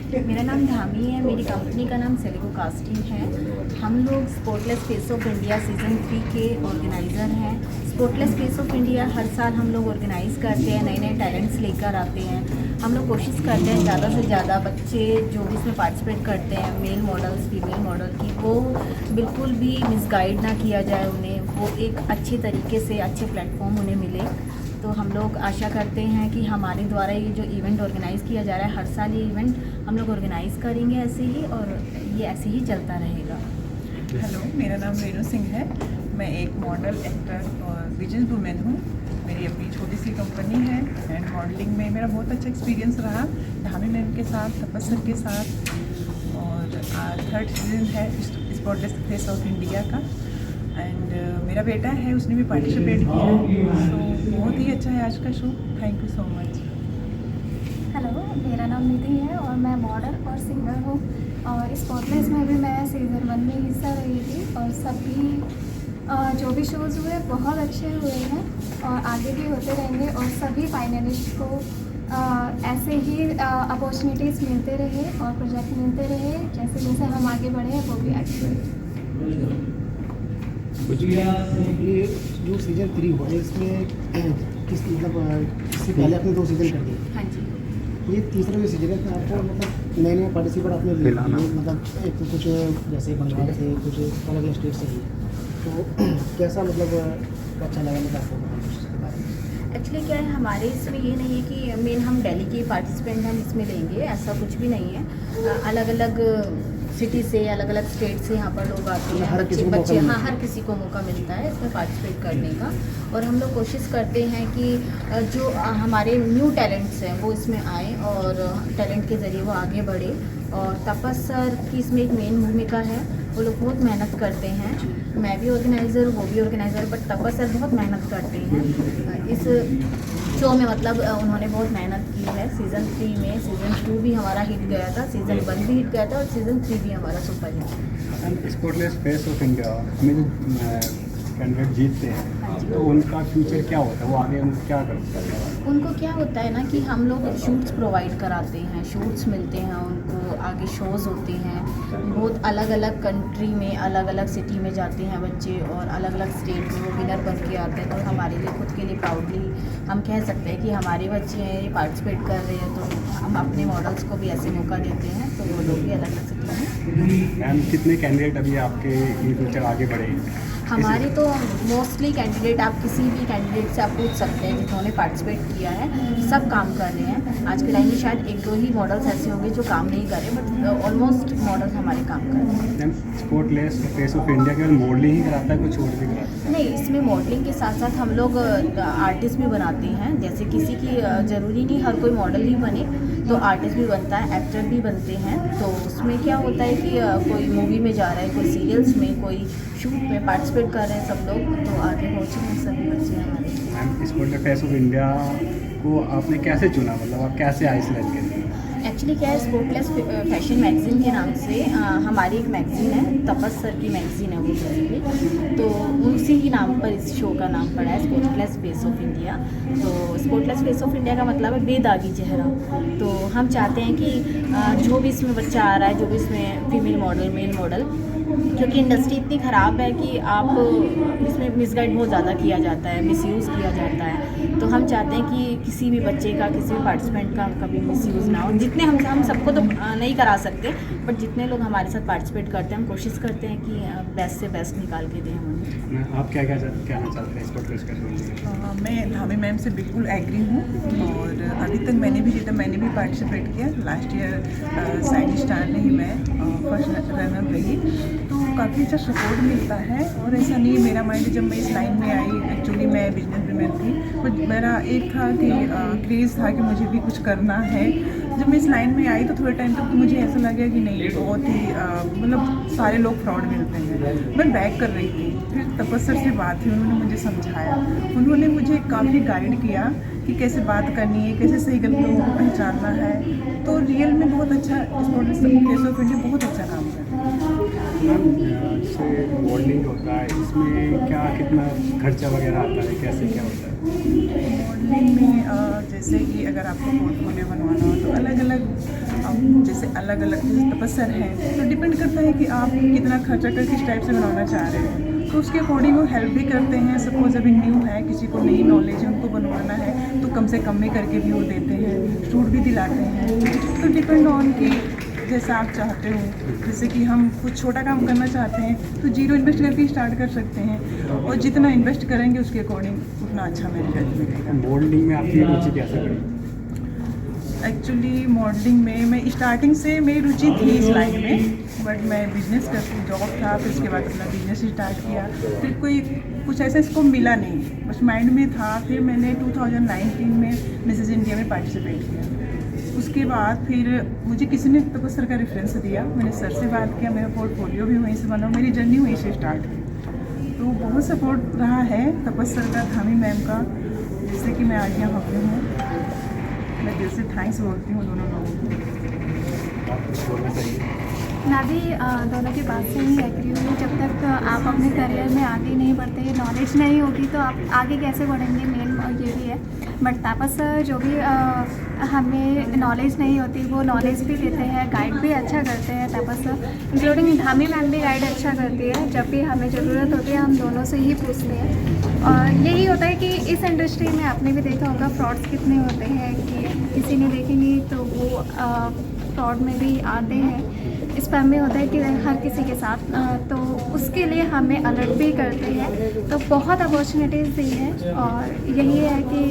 मेरा नाम धामी है। मेरी कंपनी का नाम सेलिको कास्टिंग है। हम लोग spotless face of India season 3 के ऑर्गेनाइज़र हैं। स्पोर्टलेस फेस ऑफ इंडिया हर साल हम लोग ऑर्गेनाइज़ करते हैं, नए नए टैलेंट्स लेकर आते हैं। हम लोग कोशिश करते हैं ज़्यादा से ज़्यादा बच्चे जो भी इसमें पार्टिसिपेट करते हैं, मेल मॉडल्स फीमेल मॉडल की, वो बिल्कुल भी मिसगाइड ना किया जाए उन्हें, वो एक अच्छे तरीके से अच्छे प्लेटफॉर्म उन्हें मिले। तो हम लोग आशा करते हैं कि हमारे द्वारा ये जो इवेंट ऑर्गेनाइज़ किया जा रहा है, हर साल ये इवेंट हम लोग ऑर्गेनाइज़ करेंगे ऐसे ही, और ये ऐसे ही चलता रहेगा। हेलो, मेरा नाम रेणु सिंह है। मैं एक मॉडल, एक्टर और बिजनेस वूमेन हूँ। मेरी अपनी छोटी सी कंपनी है एंड मॉडलिंग में मेरा बहुत अच्छा एक्सपीरियंस रहा धामी मैम के साथ, तपस्सर के साथ, और थर्ड सीजन है स्पोर्टलेस फेस ऑफ इंडिया का। एंड मेरा बेटा है, उसने भी पार्टिसिपेट किया है, तो बहुत ही अच्छा है आज का show. Thank you so much. Hello, मेरा नाम निधि है और मैं मॉडल और सिंगर हूँ। और स्पोर्टलेस में भी मैं सीज़न 1 में हिस्सा रही थी और सभी जो भी शोज़ हुए बहुत अच्छे हुए हैं और आगे भी होते रहेंगे, और सभी फाइनलिस्ट को ऐसे ही अपॉर्चुनिटीज़ मिलते रहे और प्रोजेक्ट मिलते रहे। जैसे जैसे हम आगे बढ़े वो भी आगे बढ़े। ये जो सीजन 3 हुआ है इसमें किस मतलब इससे पहले आपने 2 सीजन कर दिए, हाँ जी। ये तीसरा जो सीजन है तो आपको मतलब नए नए पार्टिसिपेट आपने लिए, मतलब एक तो कुछ जैसे बंगाल से, कुछ अलग अलग स्टेट से ही, तो कैसा मतलब अच्छा लगा मतलब आपको इसके बारे में? एक्चुअली क्या है, हमारे इसमें ये नहीं है कि मेन हम दिल्ली के पार्टिसिपेंट हम इसमें लेंगे, ऐसा कुछ भी नहीं है। अलग अलग सिटी से, अलग अलग स्टेट से यहाँ पर लोग आते हैं, बच्चे हाँ, हर किसी को मौका मिलता है इसमें पार्टिसिपेट करने का। और हम लोग कोशिश करते हैं कि जो हमारे न्यू टैलेंट्स हैं वो इसमें आए और टैलेंट के ज़रिए वो आगे बढ़े। और तपस्सर की इसमें एक मेन भूमिका है, वो लोग बहुत मेहनत करते हैं। मैं भी ऑर्गेनाइज़र हूँ, वो भी ऑर्गेनाइज़र, बट तपस्सर बहुत मेहनत करते हैं इस शो में। मतलब उन्होंने बहुत मेहनत की है। सीज़न 3 में सीज़न 2 भी हमारा हिट गया था, सीज़न 1 भी हिट गया था और सीज़न 3 भी हमारा super hit. Sportless face of India में जो कैंडिडेट जीतते हैं तो उनका फ्यूचर क्या होता है, वो आगे उनको क्या करते हैं? उनको क्या होता है ना कि हम लोग शूट्स प्रोवाइड कराते हैं, शूट्स मिलते हैं उनको, आगे शोज़ होते हैं। बहुत अलग अलग कंट्री में, अलग अलग सिटी में जाते हैं बच्चे और अलग अलग स्टेट में वो विनर बन के आते हैं। तो हमारे लिए खुद के लिए प्राउडली हम कह सकते हैं कि हमारे बच्चे हैं, ये पार्टिसिपेट कर रहे हैं, तो हम अपने मॉडल्स को भी ऐसे मौका देते हैं, तो वो लोग भी अलग अलग सिटी में। मैम, कितने कैंडिडेट अभी आपके इन फ्यूचर आगे बढ़े? हमारे तो मोस्टली कैंडिडेट, आप किसी भी कैंडिडेट से आप पूछ सकते हैं जिन्होंने पार्टिसिपेट किया है, सब काम कर रहे हैं। आज के टाइम में शायद 1-2 ही मॉडल्स ऐसे होंगे जो काम नहीं कर रहे, बट ऑलमोस्ट मॉडल्स हमारे काम कर रहे हैं। Ma'am, spotless face of India केवल मॉडलिंग ही कराता है, कुछ और भी कराता है? नहीं, इसमें मॉडलिंग के साथ साथ हम लोग आर्टिस्ट भी बनाते हैं। जैसे किसी की ज़रूरी नहीं हर कोई मॉडल ही बने, तो आर्टिस्ट भी बनता है, एक्टर भी बनते हैं। तो उसमें क्या होता है कि कोई मूवी में जा रहा है, कोई सीरियल्स में, कोई शूट में पार्टिसिपेट कर रहे हैं सब लोग, तो आगे पहुँचे हैं सभी बच्चे हमारे। Ma'am, spotless face of India को आपने कैसे चुना, मतलब आप कैसे आए सिलेक्ट करें? एक्चुअली क्या है, स्पोर्टलेस फैशन मैगज़ीन के नाम से हमारी एक मैगज़ीन है, तपस्सर की मैगज़ीन है वो बेसिकली, तो उसी ही नाम पर इस शो का नाम पड़ा है स्पोर्टलेस फेस ऑफ इंडिया। तो स्पोर्टलेस फेस ऑफ इंडिया का मतलब है बेदागी चेहरा। तो हम चाहते हैं कि जो भी इसमें बच्चा आ रहा है, जो भी इसमें फीमेल मॉडल, मेल मॉडल, क्योंकि इंडस्ट्री इतनी ख़राब है कि आप इसमें मिसगाइड बहुत ज़्यादा किया जाता है, मिसयूज़ किया जाता है। तो हम चाहते हैं कि किसी भी बच्चे का, किसी भी पार्टिसिपेंट का कभी मिसयूज़ ना हो। जितने हम सबको तो नहीं करा सकते, बट जितने लोग हमारे साथ पार्टिसिपेट करते हैं, हम कोशिश करते हैं कि बेस्ट से बेस्ट निकाल के दें हम उन्हें। आप क्या कहना चाहते हैं स्पोर्टलेस फेस ऑफ इंडिया? मैं धामी मैम से बिल्कुल एग्री हूँ, और अभी तक मैंने भी पार्टिसिपेट किया। लास्ट ईयर साइड स्टार ने ही मैं फर्स्ट रनर रही, तो काफ़ी अच्छा सपोर्ट मिलता है। और ऐसा नहीं, मेरा माइंड जब मैं इस लाइन में आई, एक्चुअली मैं बिजनेस वूमेन थी, बट मेरा एक था कि क्रेज़ था कि मुझे भी कुछ करना है। जब मैं इस लाइन में आई तो थोड़े टाइम तक तो मुझे ऐसा लगा कि नहीं, बहुत ही मतलब सारे लोग फ्रॉड मिलते हैं। मैं बैक कर रही थी, फिर तपस्सर से बात हुई, उन्होंने मुझे समझाया, उन्होंने मुझे काफ़ी गाइड किया कि कैसे बात करनी है, कैसे सही गलतियों को पहचानना है। तो रियल में बहुत अच्छा स्पोर्टलेस फेस ऑफ इंडिया बहुत अच्छा काम कर रहा है। मैम, जैसे मॉडलिंग होता है, इसमें क्या कितना खर्चा वगैरह आता है, कैसे क्या होता है? मॉडलिंग में जैसे कि अगर आपको पोर्टफोलियो बनवाना हो तो अलग अलग, जैसे जैसे अलग अलग जैसे तपस्सर है, तो डिपेंड करता है कि आप कितना खर्चा कर किस टाइप से बनाना चाह रहे हैं, तो उसके अकॉर्डिंग वो हेल्प भी करते हैं। सपोज अभी न्यू है, किसी को नई नॉलेज है, उनको बनवाना है तो कम से कम में करके भी वो देते हैं, शूट भी दिलाते हैं। तो डिपेंड ऑन कि जैसा आप चाहते हो, जैसे कि हम कुछ छोटा काम करना चाहते हैं तो जीरो इन्वेस्ट करके स्टार्ट कर सकते हैं, और जितना इन्वेस्ट करेंगे उसके अकॉर्डिंग उतना अच्छा मेरे रिजल्ट मिलेगा। मॉडलिंग में आपकी रुचि कैसे पड़ी? एक्चुअली मॉडलिंग में मैं स्टार्टिंग से मेरी रुचि थी इस लाइन में, बट मैं बिजनेस करती, जॉब था, फिर उसके बाद अपना बिजनेस स्टार्ट किया, फिर कोई कुछ ऐसा इसको मिला नहीं, बस माइंड में था। फिर मैंने 2019 में मिसेस इंडिया में पार्टिसिपेट किया। उसके बाद फिर मुझे किसी ने तपस्सर का रेफरेंस दिया, मैंने सर से बात किया, मेरा पोर्टफोलियो भी वहीं से बना, मेरी जर्नी वहीं से स्टार्ट हुई। तो बहुत सपोर्ट रहा है तपस्सर का, धामी मैम का, जिससे कि मैं आज यहाँ पे हूँ। मैं दिल से थैंक्स बोलती हूँ दोनों लोगों को। आप कुछ बोलना चाहिए? मैं भी दोनों की बात से ही एग्री हूँ। जब तक आप अपने करियर में आगे नहीं बढ़ते, नॉलेज नहीं होगी तो आप आगे कैसे बढ़ेंगे, मेन ये भी है। बट तापस जो भी हमें नॉलेज नहीं होती वो नॉलेज भी देते हैं, गाइड भी अच्छा करते हैं तापस, इंक्लूडिंग धामी मैम भी गाइड अच्छा करती है। जब भी हमें ज़रूरत होती है हम दोनों से ही पूछते हैं। और यही होता है कि इस इंडस्ट्री में आपने भी देखा होगा फ्रॉड्स कितने होते हैं कि किसी ने देखेंगे तो वो फ्रॉड में भी आते हैं, स्पैम में होता है कि हर किसी के साथ, तो उसके लिए हमें अलर्ट भी करते हैं। तो बहुत अपॉर्चुनिटीज़ दी है, और यही है कि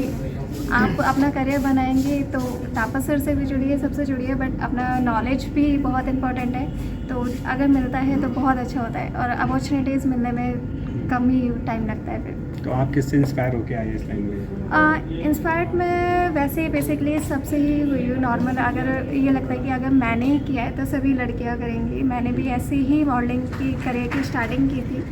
आप अपना करियर बनाएंगे तो तापस सर से भी जुड़िए, सबसे जुड़िए, बट अपना नॉलेज भी बहुत इंपॉर्टेंट है। तो अगर मिलता है तो बहुत अच्छा होता है, और अपॉर्चुनिटीज़ मिलने में कम ही टाइम लगता है फिर। तो आप किससे इंस्पायर होके आए इस लाइन में? इंस्पायर्ड मैं वैसे ही बेसिकली सबसे ही हुई हूँ नॉर्मल। अगर ये लगता है कि अगर मैंने ही किया है तो सभी लड़कियाँ करेंगी। मैंने भी ऐसे ही मॉडलिंग की करियर की स्टार्टिंग की थी,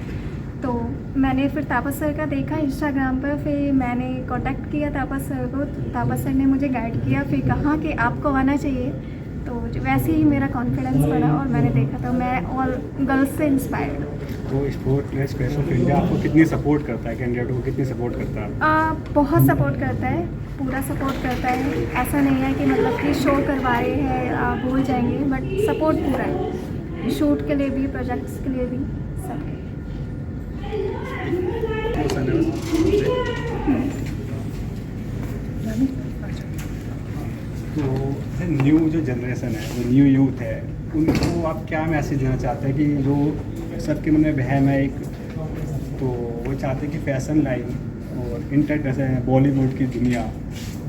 तो मैंने फिर तापस सर का देखा इंस्टाग्राम पर, फिर मैंने कांटेक्ट किया तापस सर को। तापस सर ने मुझे गाइड किया, फिर कहा कि आपको आना चाहिए। तो वैसे ही मेरा कॉन्फिडेंस बढ़ा और मैंने देखा, तो मैं और गर्ल्स से इंस्पायर्ड हूँ। तो sport plus face of India आपको कितनी सपोर्ट करता है, कैंडिडेट को कितनी सपोर्ट करता है? बहुत सपोर्ट करता है, पूरा सपोर्ट करता है। ऐसा नहीं है कि मतलब कि शो करवा रहे हैं आप भूल जाएंगे, बट सपोर्ट पूरा है, शूट के लिए भी, प्रोजेक्ट्स के लिए भी, सब। तो न्यू जो जनरेशन है, जो न्यू यूथ है, उनको आप क्या मैसेज देना चाहते हैं कि जो सबके मन में वहम है एक, तो वो चाहते हैं कि फैशन लाइन और इंटरनेट जैसे बॉलीवुड की दुनिया,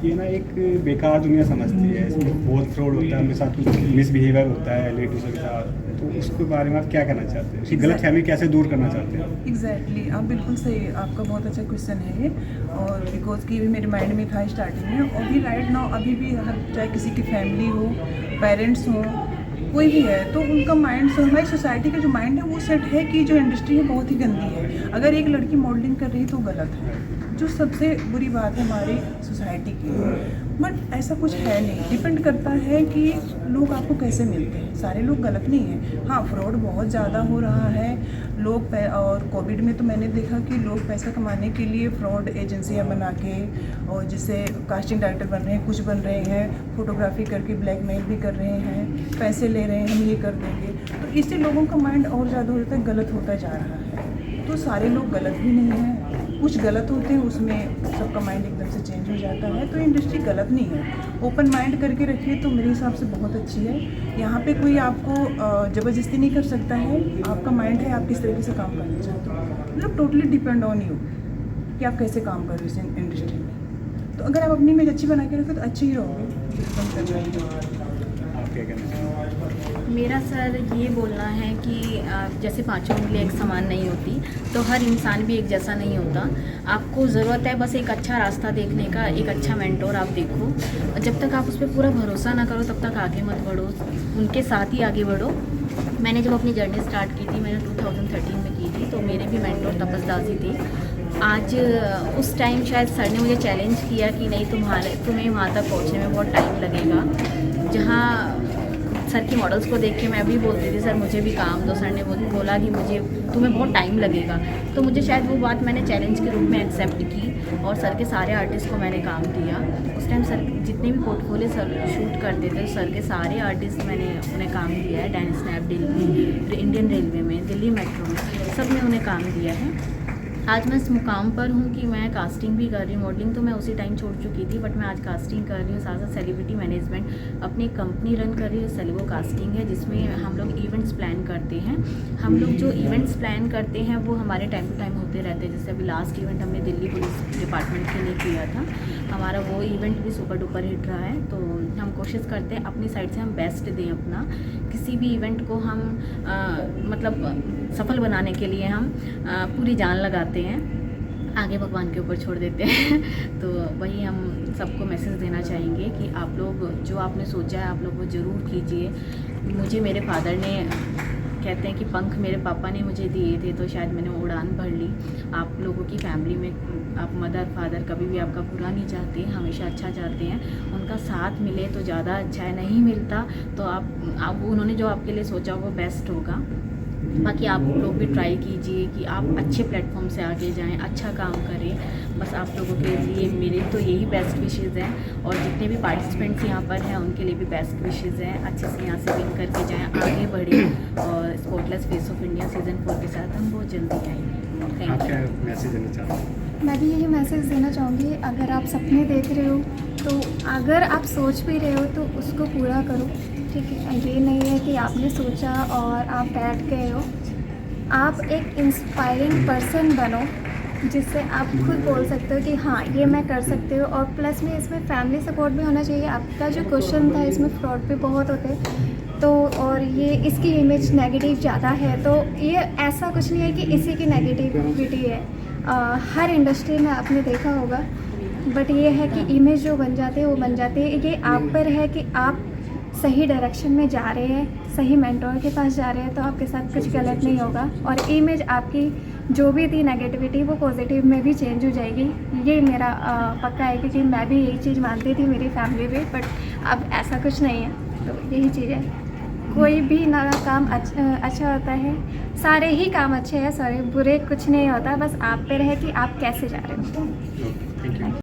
ये ना एक बेकार दुनिया समझती है, इसमें बहुत फ्रॉड होता है, उनके साथ कुछ मिसबिहेवियर होता है लेडीज़ों के साथ, तो उसके बारे में आप क्या कहना चाहते हैं, उसकी गलत फहमी कैसे दूर करना चाहते हैं? एग्जैक्टली, आप बिल्कुल सही, आपका बहुत अच्छा क्वेश्चन है ये, और बिकॉज कि भी मेरे माइंड में था स्टार्टिंग में, और भी राइट नाउ अभी भी हर, चाहे किसी की फैमिली हो, पेरेंट्स हों, कोई भी है, तो उनका माइंड, हमारी सोसाइटी का जो माइंड है वो सेट है कि जो इंडस्ट्री है बहुत ही गंदी है। अगर एक लड़की मॉडलिंग कर रही है तो गलत है, जो सबसे बुरी बात है हमारी सोसाइटी की। बट ऐसा कुछ है नहीं, डिपेंड करता है कि लोग आपको कैसे मिलते हैं। सारे लोग गलत नहीं हैं, हाँ फ्रॉड बहुत ज़्यादा हो रहा है लोग और कोविड में तो मैंने देखा कि लोग पैसा कमाने के लिए फ्रॉड एजेंसियां बना के, और जिससे कास्टिंग डायरेक्टर बन रहे हैं, कुछ बन रहे हैं, फोटोग्राफी करके ब्लैकमेल भी कर रहे हैं, पैसे ले रहे हैं, हम ये कर देंगे, तो इससे लोगों का माइंड और ज़्यादा हो जाता है, गलत होता जा रहा है। तो सारे लोग गलत भी नहीं हैं, कुछ गलत होते हैं, उसमें सबका माइंड एकदम से चेंज हो जाता है। तो इंडस्ट्री गलत नहीं है, ओपन माइंड करके रखिए तो मेरे हिसाब से बहुत अच्छी है। यहाँ पे कोई आपको ज़बरदस्ती नहीं कर सकता है, आपका माइंड है, आप किस तरीके से काम करना चाहते हो, मतलब टोटली डिपेंड ऑन यू कि आप कैसे काम कर रहे हो इस इंडस्ट्री में। तो अगर आप अपनी इमेज अच्छी बना के रखो तो अच्छे ही रहोगे। आप क्या कहना चाहेंगे? मेरा सर ये बोलना है कि जैसे पांचों उंगली एक समान नहीं होती, तो हर इंसान भी एक जैसा नहीं होता। आपको ज़रूरत है बस एक अच्छा रास्ता देखने का, एक अच्छा मेंटोर आप देखो। जब तक आप उस पर पूरा भरोसा ना करो तब तक आगे मत बढ़ो, उनके साथ ही आगे बढ़ो। मैंने जब अपनी जर्नी स्टार्ट की थी, मैंने 2013 में की थी, तो मेरे भी मेंटोर तपस दास ही थे। आज उस टाइम शायद सर ने मुझे चैलेंज किया कि नहीं, तुम्हें वहाँ तक पहुँचने में बहुत टाइम लगेगा, जहाँ सर की मॉडल्स को देख के मैं भी बोलती थी सर मुझे भी काम दो। सर ने बोला कि मुझे तुम्हें बहुत टाइम लगेगा, तो मुझे शायद वो बात मैंने चैलेंज के रूप में एक्सेप्ट की और सर के सारे आर्टिस्ट को मैंने काम दिया। उस टाइम सर जितने भी पोर्टफोलियो सर शूट करते थे सर के सारे आर्टिस्ट मैंने उन्हें काम दिया है। Dan snap Delhi, Indian railway में, दिल्ली मेट्रो में, सब में उन्हें काम दिया है। आज मैं इस मुकाम पर हूँ कि मैं कास्टिंग भी कर रही हूँ। मॉडलिंग तो मैं उसी टाइम छोड़ चुकी थी, बट मैं आज कास्टिंग कर रही हूँ। साथ साथ सेलिब्रिटी मैनेजमेंट अपनी कंपनी रन कर रही हूँ, सेलिब्रो कास्टिंग है, जिसमें हम लोग इवेंट्स प्लान करते हैं। हम लोग जो इवेंट्स प्लान करते हैं वो हमारे टाइम टू टाइम होते रहते हैं। जैसे अभी लास्ट इवेंट हमने दिल्ली पुलिस डिपार्टमेंट के लिए किया था, हमारा वो इवेंट भी सुपर डुपर हिट रहा है। तो हम कोशिश करते हैं अपनी साइड से हम बेस्ट दें अपना। किसी भी इवेंट को हम मतलब सफल बनाने के लिए हम पूरी जान लगाते हैं, आगे भगवान के ऊपर छोड़ देते हैं। तो वही हम सबको मैसेज देना चाहेंगे कि आप लोग जो आपने सोचा है आप लोग वो ज़रूर कीजिए। मुझे मेरे फादर ने कहते हैं कि पंख मेरे पापा ने मुझे दिए थे, तो शायद मैंने उड़ान भर ली। आप लोगों की फैमिली में आप मदर फादर कभी भी आपका बुरा नहीं चाहते, हमेशा अच्छा चाहते हैं। उनका साथ मिले तो ज़्यादा अच्छा है, नहीं मिलता तो आप उन्होंने जो आपके लिए सोचा वो बेस्ट होगा। बाकी आप लोग भी ट्राई कीजिए कि आप अच्छे प्लेटफॉर्म से आगे जाएं, अच्छा काम करें। बस आप लोगों के लिए मेरे तो यही बेस्ट विशेज़ हैं, और जितने भी पार्टिसिपेंट्स यहाँ पर हैं उनके लिए भी बेस्ट विशेज़ हैं। अच्छे से यहाँ से विन करके जाएं, आगे बढ़ें, और spotless face of India season 4 के साथ हम बहुत जल्दी आएंगे। आप थैंक क्या यू। मैसेज देना चाहते हैं? मैं भी यही मैसेज देना चाहूँगी, अगर आप सपने देख रहे हो तो अगर आप सोच भी रहे हो तो उसको पूरा करो, ठीक है। ये नहीं है कि आपने सोचा और आप बैठ गए हो। आप एक इंस्पायरिंग पर्सन बनो, जिससे आप खुद बोल सकते हो कि हाँ ये मैं कर सकती हूँ। और प्लस में इसमें फैमिली सपोर्ट भी होना चाहिए। आपका जो क्वेश्चन था इसमें फ्रॉड भी बहुत होते हैं, तो और ये इसकी इमेज नेगेटिव ज़्यादा है, तो ये ऐसा कुछ नहीं है कि इसी की नेगेटिविटी है। हर इंडस्ट्री में आपने देखा होगा, बट ये है कि इमेज जो बन जाती है वो बन जाती है। ये आप पर है कि आप सही डायरेक्शन में जा रहे हैं, सही मेंटोर के पास जा रहे हैं, तो आपके साथ कुछ गलत नहीं होगा। और इमेज आपकी जो भी थी नेगेटिविटी वो पॉजिटिव में भी चेंज हो जाएगी। ये मेरा पक्का है, क्योंकि मैं भी यही चीज़ मानती थी, मेरी फैमिली भी, बट अब ऐसा कुछ नहीं है। तो यही चीज़ है, कोई भी नया काम अच्छा होता है, सारे ही काम अच्छे हैं, सॉरी बुरे कुछ नहीं होता। बस आप पे रहे कि आप कैसे जा रहे हो। Thank you.